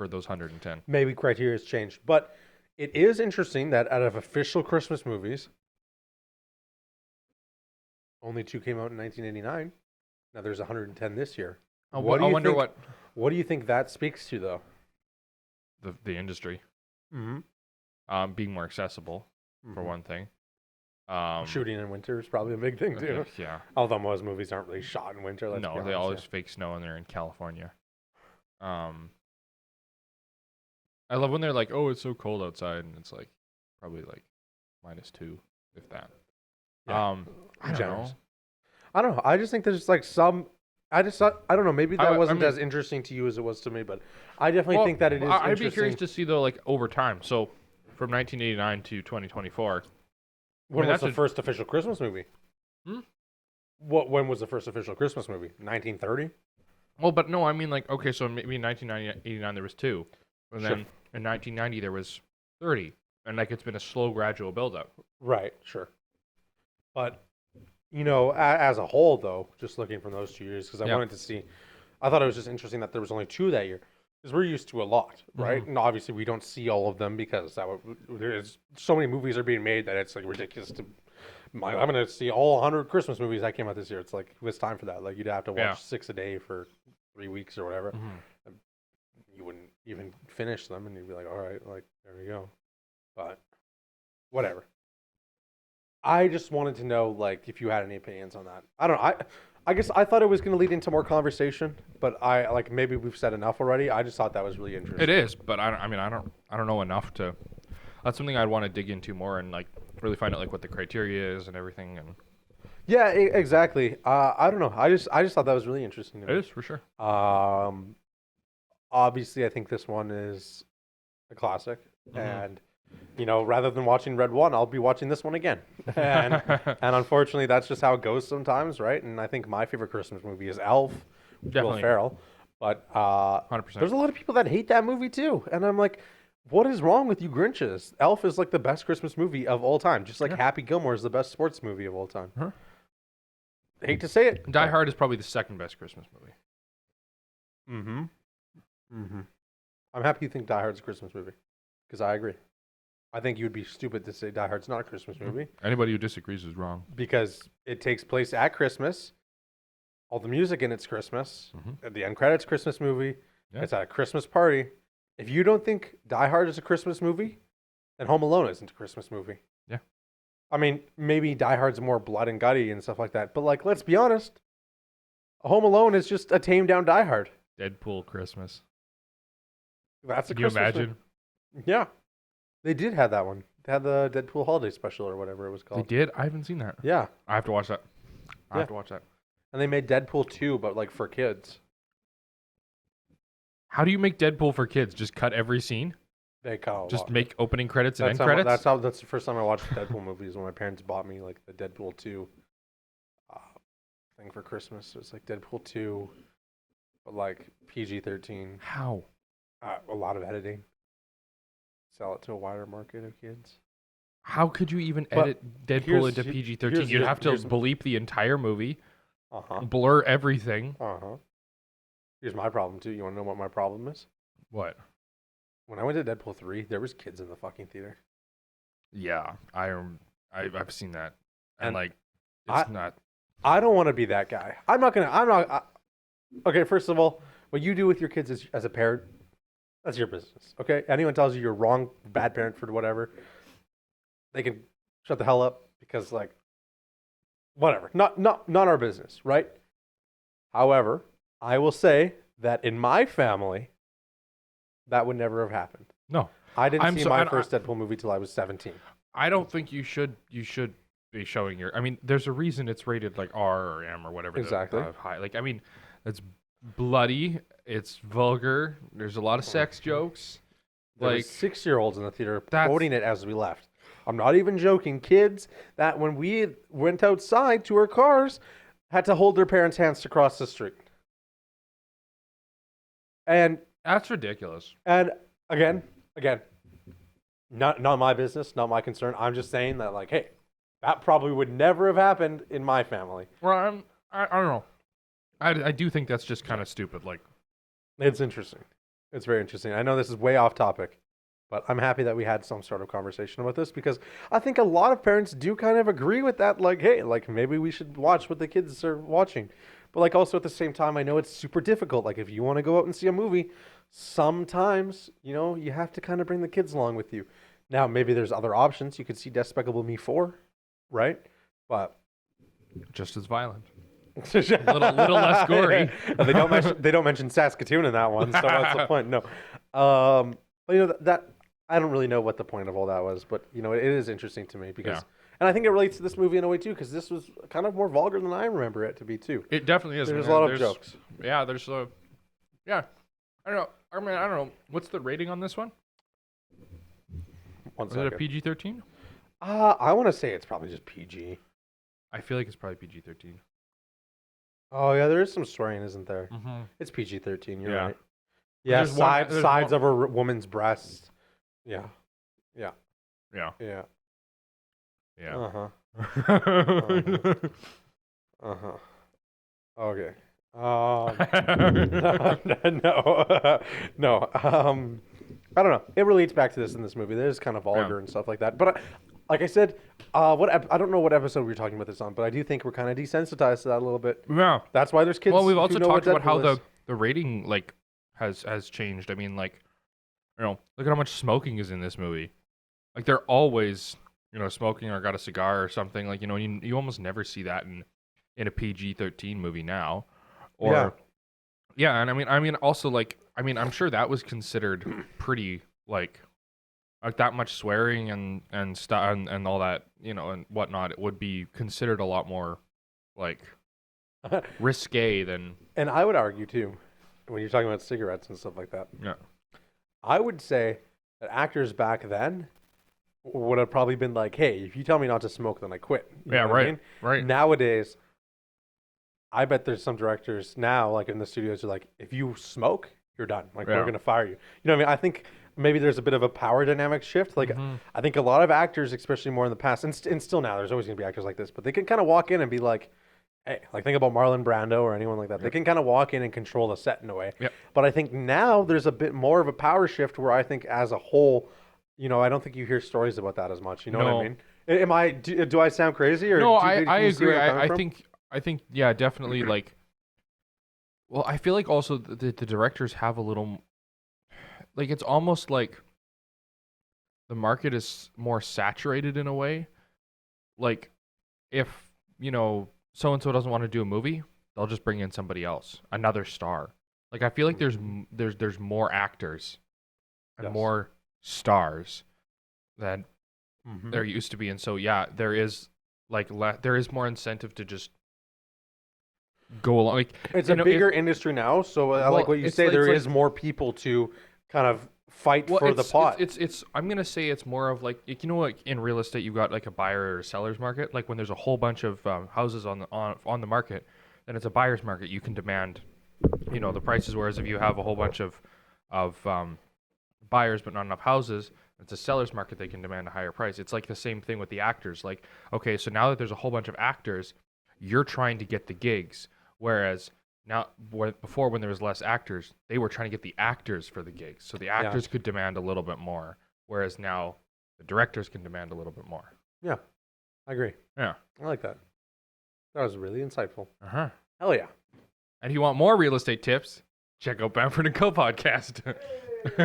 those 110. Maybe criteria has changed, but it is interesting that out of official Christmas movies, only 2 came out in 1989. Now there's 110 this year. I What do you wonder think- What do you think that speaks to, though? the industry Mm-hmm. being more accessible for one thing. Shooting in winter is probably a big thing too. Yeah. Although most movies aren't really shot in winter. Let's be No, honest, they always yeah. fake snow and they're in California. I love when they're like, "Oh, it's so cold outside," and it's like probably like -2, if that. Yeah. I don't Generous. know. I don't know. I just think there's like some. I don't know. Maybe that I wasn't mean- as interesting to you as it was to me, but I definitely think that it is. I'd be interesting. curious to see though, like over time. So, from 1989 to 2024. When mean, was the that's first official Christmas movie? Hmm? When was the first official Christmas movie? 1930. Well, but no, I mean like okay, so maybe in 1989 there was 2, and Sure. then in 1990 there was 30, and like it's been a slow, gradual build up. Right. Sure. But you know, as a whole, though, just looking from those 2 years, because I Yeah. wanted to see, I thought it was just interesting that there was only 2 that year, because we're used to a lot, right? And obviously, we don't see all of them because there's so many movies are being made that it's like ridiculous to. I'm going to see all 100 Christmas movies that came out this year. It's like it was time for that. Like you'd have to watch Yeah. 6 a day for 3 weeks or whatever. You wouldn't even finish them, and you'd be like, all right, like there you go. But whatever. I just wanted to know, like, if you had any opinions on that. I don't know. I guess I thought it was going to lead into more conversation, but I like maybe we've said enough already. I just thought that was really interesting. It is, but I don't know enough to. That's something I'd want to dig into more and like really find out like what the criteria is and everything. And Yeah, exactly. I don't know. I just thought that was really interesting. To it me. is for sure. Obviously, I think this one is a classic, and you know, rather than watching Red One, I'll be watching this one again. And unfortunately, that's just how it goes sometimes, right? And I think my favorite Christmas movie is Elf, with Will Definitely. Ferrell. But 100%. there's a lot of people that hate that movie too, and I'm like, what is wrong with you Grinches? Elf is like the best Christmas movie of all time, just like Happy Gilmore is the best sports movie of all time. Huh. Hate to say it. Die Hard is probably the second best Christmas movie. I'm happy you think Die Hard's a Christmas movie, because I agree. I think you'd be stupid to say Die Hard's not a Christmas movie, Anybody who disagrees is wrong. because it takes place at Christmas. All the music in it's Christmas. At the end credits, Christmas movie. Yeah. It's at a Christmas party. If you don't think Die Hard is a Christmas movie, then Home Alone isn't a Christmas movie. Yeah. I mean, maybe Die Hard's more blood and gutty and stuff like that, but like, let's be honest. Home Alone is just a tamed down Die Hard. Deadpool Christmas. That's a Can you Christmas imagine? movie. Yeah. They did have that one. They had the Deadpool holiday special or whatever it was They called. did? I haven't seen that. Yeah. I have to watch that. I Yeah. have to watch that. And they made Deadpool 2, but like for kids. How do you make Deadpool for kids? Just cut every scene? They call Just make opening credits and that's end how, credits? that's the first time I watched Deadpool movies, when my parents bought me like the Deadpool 2 thing for Christmas. It was like Deadpool 2, but like PG-13. How? A lot of editing. Sell it to a wider market of kids. How could you even But edit Deadpool here's- into PG-13? here's- You'd have to here's- bleep the entire movie, Uh-huh. blur everything. Uh-huh. Here's my problem too. You want to know what my problem is? What? When I went to Deadpool 3, there was kids in the fucking theater. Yeah, I've seen that, and And like I- it's not. I don't want to be that guy. Okay, first of all, what you do with your kids as a parent, that's your business. Okay? Anyone tells you you're wrong, bad parent for whatever, they can shut the hell up, because like whatever. Not our business, right? However, I will say that in my family, that would never have happened. No, I didn't see my and first Deadpool movie till I was 17. I don't think you should be showing your. I mean, there's a reason it's rated like R or M or whatever. Exactly. High. Like, I mean, it's bloody. It's vulgar. There's a lot of sex jokes. There Like was 6-year-olds in the theater That's- quoting it as we left. I'm not even joking. Kids that when we went outside to our cars had to hold their parents' hands to cross the street. And that's ridiculous. and again, not my business, not my concern. I'm just saying that, like, hey, that probably would never have happened in my family. Well, I don't know. I do think that's just kind of stupid. Like, It's interesting. It's very interesting. I know this is way off topic, but I'm happy that we had some sort of conversation about this because I think a lot of parents do kind of agree with that. Like, hey, like maybe we should watch what the kids are watching. But like also at the same time, I know it's super difficult. Like if you want to go out and see a movie, sometimes, you have to kind of bring the kids along with you. Now, maybe there's other options. You could see Despicable Me 4, right? But just as violent. little less gory. They don't mention Saskatoon in that one, so that's the point. No, but that I don't really know what the point of all that was, but it is interesting to me because, and I think it relates to this movie in a way too, because this was kind of more vulgar than I remember it to be too. It definitely is. There's a lot of jokes. Yeah, there's a. Yeah, I don't know. I mean, I don't know. What's the rating on this one? One Is it a PG-13? I want to say it's probably just PG. I feel like it's probably PG-13. Oh yeah, there is some swearing, isn't there? Mm-hmm. It's PG-13. You're Yeah. right. Yeah, There's sides of a woman's breast. Yeah. Yeah. Yeah. Yeah. Uh-huh. Okay. No. I don't know. It relates back to this in this movie. There's kind of vulgar and stuff like that. But like I said, I don't know what episode we were talking about this on, but I do think we're kind of desensitized to that a little bit. Yeah. That's why there's kids. Well, we've who also know talked what about how Deadpool is. the rating like has changed. I mean, like, look at how much smoking is in this movie. Like, they're always smoking or got a cigar or something. Like, you almost never see that in a PG-13 movie now. Or and I mean also like I'm sure that was considered pretty like that much swearing and stuff and all that and whatnot. It would be considered a lot more like risque than. And I would argue too, when you're talking about cigarettes and stuff like that. Yeah, I would say that actors back then would have probably been like, "Hey, if you tell me not to smoke, then I quit." You know what I mean? Right. Nowadays, I bet there's some directors now, like in the studios, are like, if you smoke, you're done. Like, we're going to fire you. You know what I mean? I think maybe there's a bit of a power dynamic shift. Like, I think a lot of actors, especially more in the past, and still now, there's always going to be actors like this, but they can kind of walk in and be like, hey, like think about Marlon Brando or anyone like that. They can kind of walk in and control the set in a way. Yep. But I think now there's a bit more of a power shift where I think as a whole, I don't think you hear stories about that as much. You know what I mean? Do I sound crazy? Or no, I agree. I think yeah, definitely like. Well, I feel like also the directors have a little, like it's almost like the market is more saturated in a way. Like if so and so doesn't want to do a movie, they'll just bring in somebody else, another star. Like I feel like there's more actors and more stars than there used to be, and so yeah, there is like there is more incentive to just go along. Like it's a bigger industry now, so I like what you say. There is more people to kind of fight for the pot. It's I'm gonna say it's more of like like in real estate you've got like a buyer or a seller's market. Like when there's a whole bunch of houses on the market, then it's a buyer's market. You can demand the prices. Whereas if you have a whole bunch of buyers but not enough houses, it's a seller's market. They can demand a higher price. It's like the same thing with the actors. Like okay, so now that there's a whole bunch of actors, you're trying to get the gigs. Whereas now, before when there was less actors, they were trying to get the actors for the gigs. So the actors could demand a little bit more. Whereas now, the directors can demand a little bit more. Yeah, I agree. Yeah. I like that. That was really insightful. Uh-huh. Hell yeah. And if you want more real estate tips, check out Bamford & Co. podcast.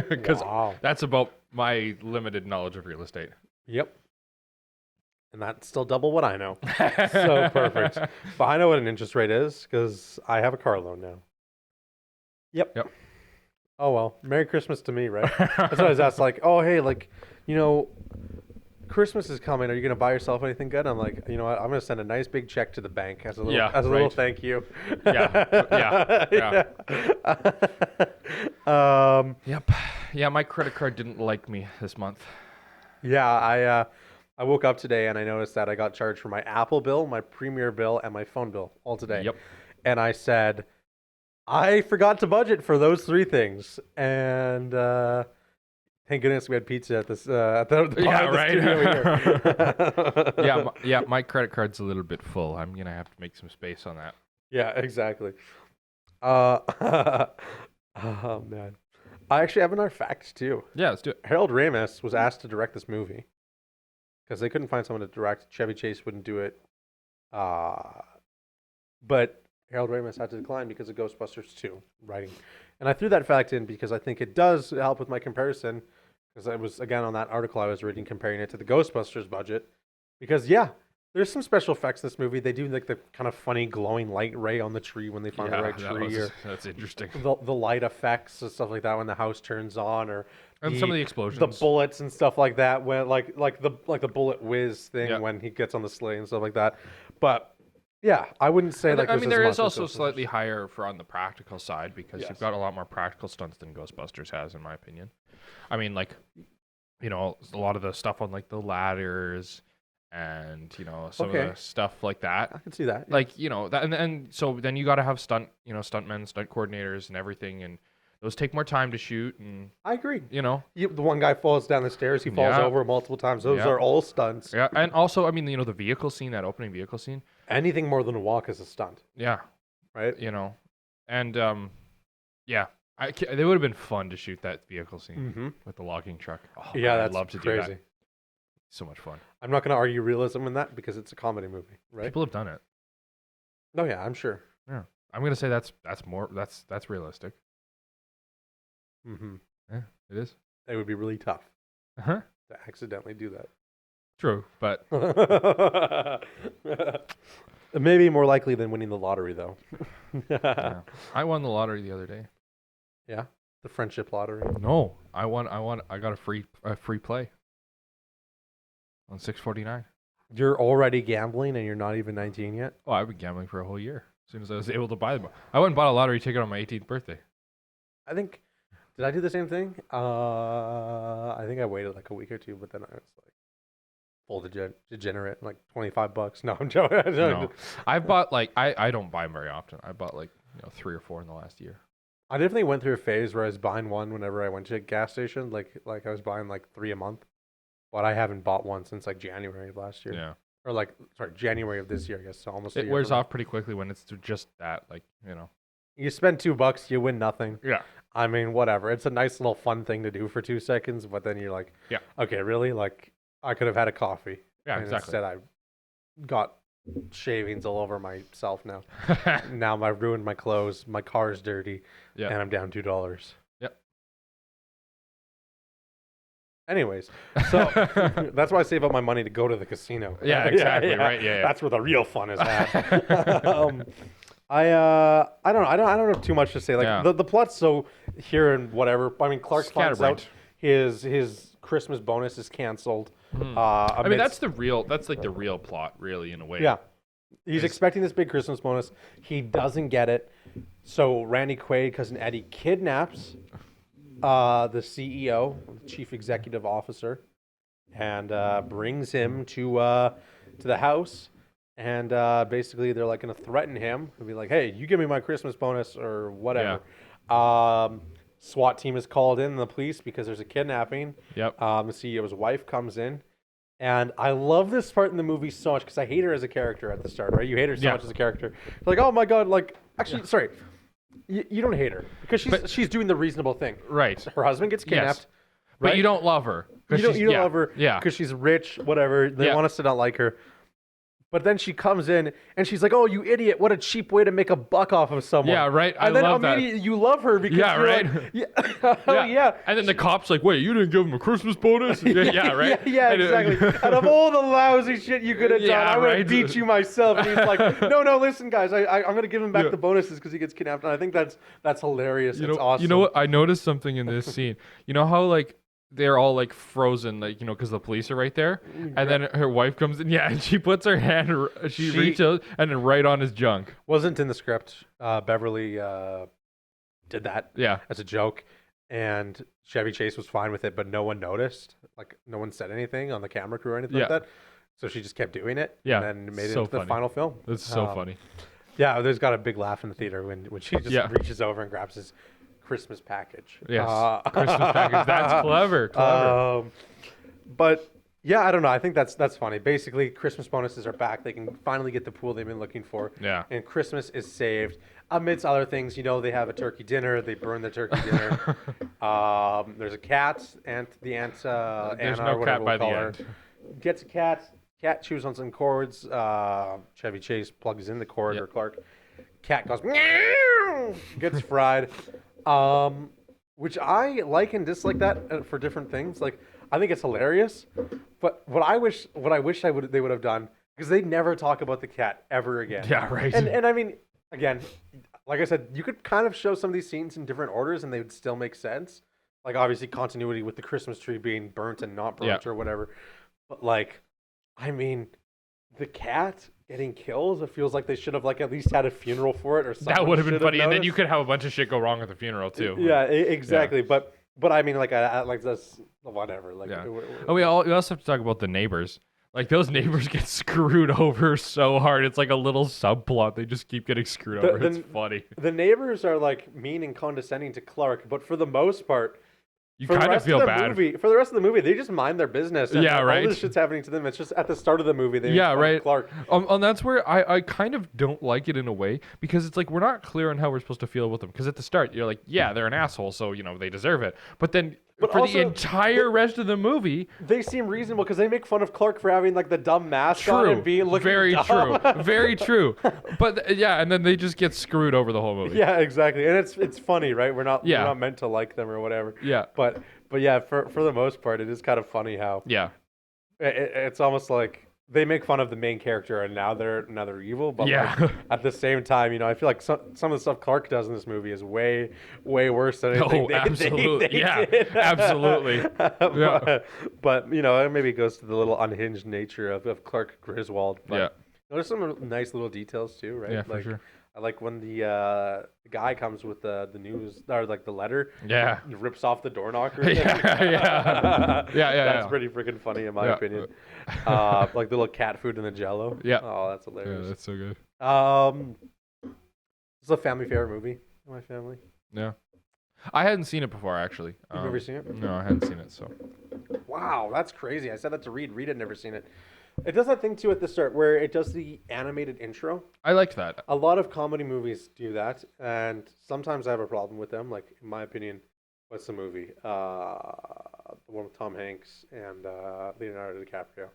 Because that's about my limited knowledge of real estate. Yep. And that's still double what I know. So perfect. But I know what an interest rate is because I have a car loan now. Yep. Yep. Oh well, Merry Christmas to me, right? That's what I was asked. Like, oh hey, like, you know, Christmas is coming. Are you gonna buy yourself anything good? I'm like, you know what? I'm gonna send a nice big check to the bank as a little, little thank you. Yeah. Yeah. Yeah, my credit card didn't like me this month. Yeah. I woke up today and I noticed that I got charged for my Apple bill, my Premier bill, and my phone bill all today. Yep. And I said, I forgot to budget for those three things, and thank goodness we had pizza at this at the studio here. Yeah, my credit card's a little bit full. I'm gonna have to make some space on that. Yeah, exactly. Oh man, I actually have another fact too. Yeah, let's do it. Harold Ramis was asked to direct this movie because they couldn't find someone to direct. Chevy Chase wouldn't do it, but Harold Ramis had to decline because of Ghostbusters 2 writing. And I threw that fact in because I think it does help with my comparison, because I was, again, on that article I was reading comparing it to the Ghostbusters budget. Because, yeah, there's some special effects in this movie. They do like the kind of funny glowing light ray on the tree when they find the right tree. That's interesting. The light effects and stuff like that when the house turns on, or And some of the explosions. the bullets and stuff like that, when like the bullet whiz thing when he gets on the sleigh and stuff like that. But yeah, I wouldn't say like. I mean, there is also Ghostbusters. slightly higher for on the practical side because you've got a lot more practical stunts than Ghostbusters has, in my opinion. I mean, like, you know, a lot of the stuff on like the ladders and some of the stuff like that. I can see that. Yeah. Like, that, and so then you got to have stuntmen, stunt coordinators, and everything, and those take more time to shoot. And I agree. You, the one guy falls down the stairs. He falls over multiple times. Those are all stunts. Yeah, and also, I mean, the vehicle scene, that opening vehicle scene. Anything more than a walk is a stunt. Yeah. Right? And they would have been fun to shoot that vehicle scene with the logging truck. Oh, yeah, I'd love to crazy. do that. So much fun. I'm not going to argue realism in that because it's a comedy movie, right? People have done it. Oh yeah, I'm sure. Yeah. I'm going to say that's realistic. Mm-hmm. Yeah, it is. It would be really tough to accidentally do that. True, but maybe more likely than winning the lottery, though. yeah. I won the lottery the other day. Yeah, the friendship lottery. No, I got a free play on 649. You're already gambling, and you're not even 19 yet. Oh, I've been gambling for a whole year. As soon as I was able to buy them, I went and bought a lottery ticket on my 18th birthday. I think. Did I do the same thing? I think I waited like a week or two, but then I was like full degenerate, like $25. No, I'm joking. No, I bought I don't buy them very often. I bought 3 or 4 in the last year. I definitely went through a phase where I was buying one whenever I went to a gas station, like I was buying like 3 a month, but I haven't bought one since like January of last year. Yeah, or January of this year, I guess. So almost. It wears off pretty quickly when it's just that, You spend $2, you win nothing. Yeah. I mean, whatever. It's a nice little fun thing to do for 2 seconds, but then you're like, yeah, okay, really? Like, I could have had a coffee. Yeah, and exactly. Instead, I got shavings all over myself now. Now I've ruined my clothes. My car is dirty. Yeah. And I'm down $2. Yep. Anyways, so that's why I save up my money to go to the casino. Yeah, exactly. Right. Yeah. That's where the real fun is at. I don't know. I don't have too much to say. Like the plot's so here and whatever. I mean, Clark finds out his Christmas bonus is canceled. I mean, that's the real plot, really, in a way. Yeah. He's expecting this big Christmas bonus. He doesn't get it. So Randy Quaid, cousin Eddie, kidnaps the CEO, the chief executive officer, and brings him to the house. And basically, they're like going to threaten him and be like, "Hey, you give me my Christmas bonus or whatever." Yeah. SWAT team is called in, the police, because there's a kidnapping. Yep. The CEO's wife comes in. And I love this part in the movie so much because I hate her as a character at the start, right? You hate her so much as a character. Like, oh my God, like, actually, sorry. You don't hate her because she's doing the reasonable thing. Right. Her husband gets kidnapped. Yes. Right? But you don't love her. You don't love her because she's rich, whatever. They want us to not like her. But then she comes in and she's like, "Oh, you idiot! What a cheap way to make a buck off of someone." Yeah, right. And then love that. immediately you love her because Yeah, you're right. like, yeah, oh, yeah. And then the cop's like, "Wait, you didn't give him a Christmas bonus?" Yeah, right. Yeah, And, exactly. Out of all the lousy shit you could have done, Yeah, I would have right. beat you myself. And he's like, no, listen, guys, I'm going to give him back the bonuses because he gets kidnapped. And I think that's hilarious. It's awesome. You know what? I noticed something in this scene. You know how like they're all like frozen, like because the police are right there, and then her wife comes in. Yeah, and she puts her hand, she reaches and then right on his junk. Wasn't in the script. Beverly did that. Yeah, as a joke, and Chevy Chase was fine with it, but no one noticed. Like no one said anything on the camera crew or anything like that. So she just kept doing it. Yeah, and then made it so into the funny. final film. That's so funny. Yeah, there's got a big laugh in the theater when she just reaches over and grabs his Christmas package. Yes, Christmas package. That's clever. But yeah, I don't know. I think that's funny. Basically, Christmas bonuses are back. They can finally get the pool they've been looking for. Yeah. And Christmas is saved. Amidst other things, they have a turkey dinner. They burn the turkey dinner. There's a cat, the aunt There's Anna, no or whatever cat by we'll the call end. her. Gets a cat. Cat chews on some cords. Chevy Chase plugs in the cord, or Clark. Cat goes meow. Gets fried. Which I like and dislike that for different things. Like I think it's hilarious, but what I wish they would have done, because they never talk about the cat ever again. Yeah, right. And I mean, again, like I said, you could kind of show some of these scenes in different orders and they would still make sense. Like obviously continuity with the Christmas tree being burnt and not burnt or whatever. But like, I mean, the cat getting killed, it feels like they should have like at least had a funeral for it or something. That would have been funny, and then you could have a bunch of shit go wrong at the funeral too. Yeah, exactly. Yeah. But I mean, like I like this, whatever. Like, we also have to talk about the neighbors. Like those neighbors get screwed over so hard. It's like a little subplot. They just keep getting screwed over. It's funny. The neighbors are like mean and condescending to Clark, but for the most part, you kind of feel bad. For the rest of the movie, they just mind their business. And right. All this shit's happening to them. It's just at the start of the movie. They right. Clark. And that's where I kind of don't like it in a way, because it's like we're not clear on how we're supposed to feel with them. Because at the start, you're like, yeah, they're an asshole, so they deserve it. But then for also, the entire rest of the movie, they seem reasonable because they make fun of Clark for having like the dumb mask on and being looking very dumb. Very true. But and then they just get screwed over the whole movie. Yeah, exactly. And it's funny, right? We're not meant to like them or whatever. Yeah. But yeah, for the most part, it is kind of funny how it's almost like they make fun of the main character and now they're evil. But like, at the same time, I feel like some of the stuff Clark does in this movie is way worse than anything they did. Absolutely. But maybe it goes to the little unhinged nature of Clark Griswold. But there's some nice little details too, right? Yeah, for sure. I like when the guy comes with the news or like the letter. Yeah. He rips off the door knocker. Yeah. That's pretty freaking funny in my opinion. Like the little cat food in the Jello. Yeah. Oh, that's hilarious. Yeah, that's so good. It's a family favorite movie in my family. Yeah. I hadn't seen it before, actually. You've never seen it? No, I hadn't seen it. So. Wow, that's crazy. I said that to Reed. Reed had never seen it. It does that thing too at the start where it does the animated intro. I liked that. A lot of comedy movies do that, and sometimes I have a problem with them. Like in my opinion, what's the movie? The one with Tom Hanks and Leonardo DiCaprio.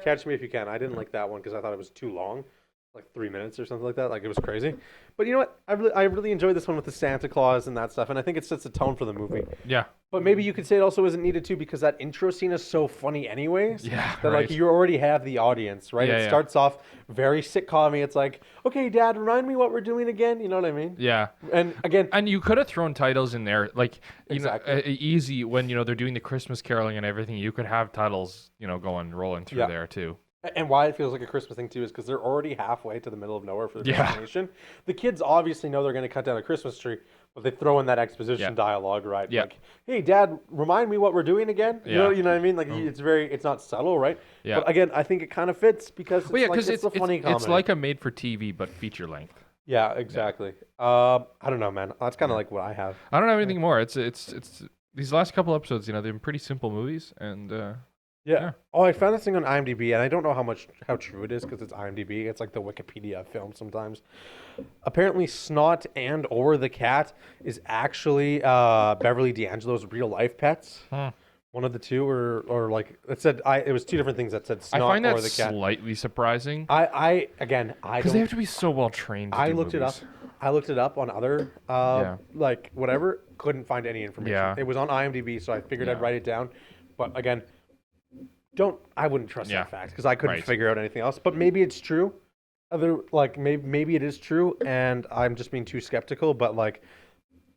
Catch Me If You Can. I didn't like that one because I thought it was too long, like 3 minutes or something like that. Like it was crazy. But you know what? I really enjoyed this one with the Santa Claus and that stuff, and I think it sets the tone for the movie. Yeah. But maybe you could say it also isn't needed too because that intro scene is so funny anyways. Yeah, that like you already have the audience, right? Yeah, it starts off very sitcom-y. It's like, okay, Dad, remind me what we're doing again. You know what I mean? Yeah. And again, and you could have thrown titles in there, like exactly. Easy when they're doing the Christmas caroling and everything. You could have titles, rolling through there too. And why it feels like a Christmas thing too is because they're already halfway to the middle of nowhere for the destination. The kids obviously know they're going to cut down a Christmas tree, but they throw in that exposition dialogue, right? Yeah. Like, hey, Dad, remind me what we're doing again. You know what I mean? Like it's not subtle, right? Yeah. But again, I think it kind of fits because it's a funny comedy. It's like a made-for-TV but feature length. Yeah, exactly. I don't know, man. That's kind of like what I have. I don't have anything more. It's these last couple episodes. They've been pretty simple movies and. Yeah. Oh, I found this thing on IMDb, and I don't know how true it is because it's IMDb. It's like the Wikipedia of film sometimes. Apparently, Snot or the cat is actually Beverly D'Angelo's real life pets. One of the two, or like it said, it was two different things that said I snot find or that the cat. slightly surprising I because they have to be so well trained. To I do looked movies. it up. I looked it up on other, Yeah. like whatever. Couldn't find any information. Yeah. It was on IMDb, so I figured I'd Yeah. write it down. But again, I wouldn't trust Yeah. that fact because I couldn't Right. figure out anything else. But maybe it's true. Maybe it is true, and I'm just being too skeptical. But like,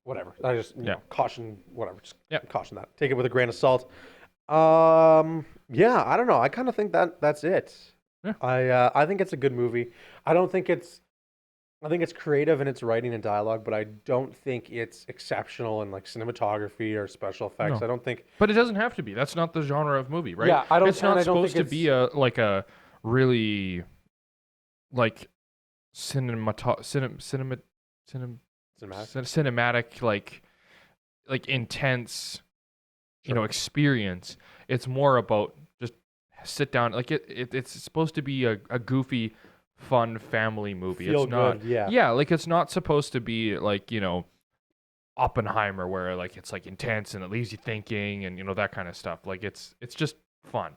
whatever. I just caution. Whatever. Just caution that. Take it with a grain of salt. Yeah, I don't know. I kind of think that's it. Yeah. I think it's a good movie. I think it's creative in its writing and dialogue, but I don't think it's exceptional in like cinematography or special effects. No. I don't think. But it doesn't have to be. That's not the genre of movie, right? Yeah, I don't. It's not and I don't supposed to think be a really like cinematic like intense experience. It's more about just sit down. Like it's supposed to be a goofy, fun family movie. Feel It's not. good, yeah. Yeah, like it's not supposed to be like Oppenheimer, where like it's like intense and it leaves you thinking and that kind of stuff. Like it's just fun.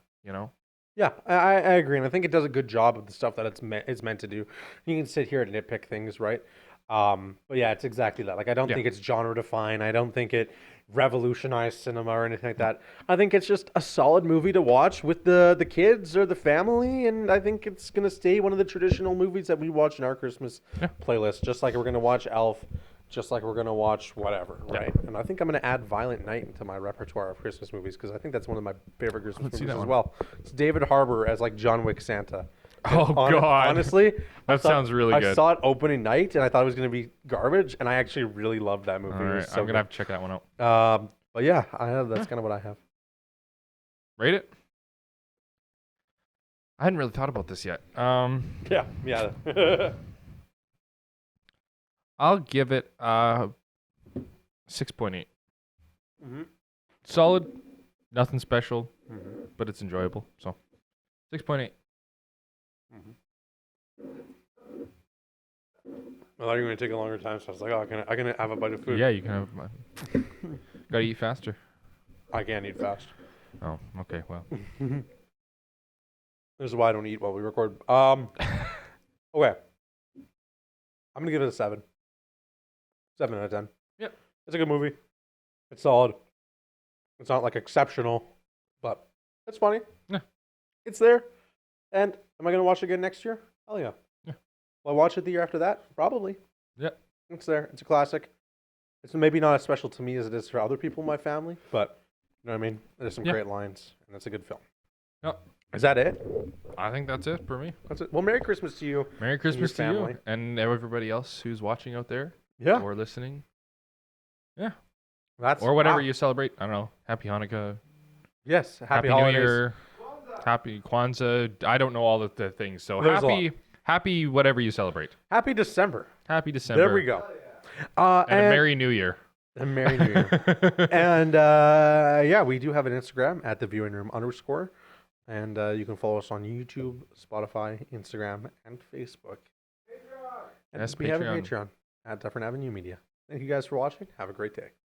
Yeah, I agree, and I think it does a good job of the stuff that it's meant to do. You can sit here and nitpick things, right? But yeah, it's exactly that. Like, I don't think it's genre defined. I don't think it revolutionized cinema or anything like that. I think it's just a solid movie to watch with the kids or the family, and I think it's gonna stay one of the traditional movies that we watch in our Christmas playlist. Just like we're gonna watch Elf, just like we're gonna watch whatever, right? And I think I'm gonna add Violent Night into my repertoire of Christmas movies because I think that's one of my favorite Christmas movies as well. It's David Harbour as like John Wick Santa. Oh God! Honestly, sounds really good. I saw it opening night and I thought it was gonna be garbage, and I actually really loved that movie. All right, So I'm gonna have to check that one out. but yeah, that's kind of what I have. Rate it. I hadn't really thought about this yet. Yeah. I'll give it 6.8. Mhm. Solid, nothing special, Mhm. but it's enjoyable. So 6.8. I thought you were gonna take a longer time, so I was like, oh, I can have a bite of food. Yeah, you can have. Gotta eat faster. I can't eat fast. Oh, okay. Well, This is why I don't eat while we record. Okay. I'm gonna give it a 7. 7 out of 10. Yep. It's a good movie. It's solid. It's not like exceptional, but it's funny. Yeah. It's there. And am I gonna watch it again next year? Hell yeah. Yeah. Will I watch it the year after that? Probably. Yep. It's there. It's a classic. It's maybe not as special to me as it is for other people in my family, but you know what I mean? There's some great lines, and it's a good film. Yep. Is that it? I think that's it for me. That's it. Well, Merry Christmas to you. Merry Christmas to family. you and everybody else who's watching out there Yeah. or listening. Yeah. That's Or whatever wow. you celebrate. I don't know. Happy Hanukkah. Yes. Happy New holidays. Year. Happy Kwanzaa. I don't know all of the things. So There's a happy whatever you celebrate. Happy December. Happy December. There we go. And a Merry New Year. A Merry New Year. And yeah, we do have an Instagram at @theviewingroom_. And you can follow us on YouTube, Spotify, Instagram, and Facebook. And Yes, we have a Patreon. Patreon at Dufferin Avenue Media. Thank you guys for watching. Have a great day.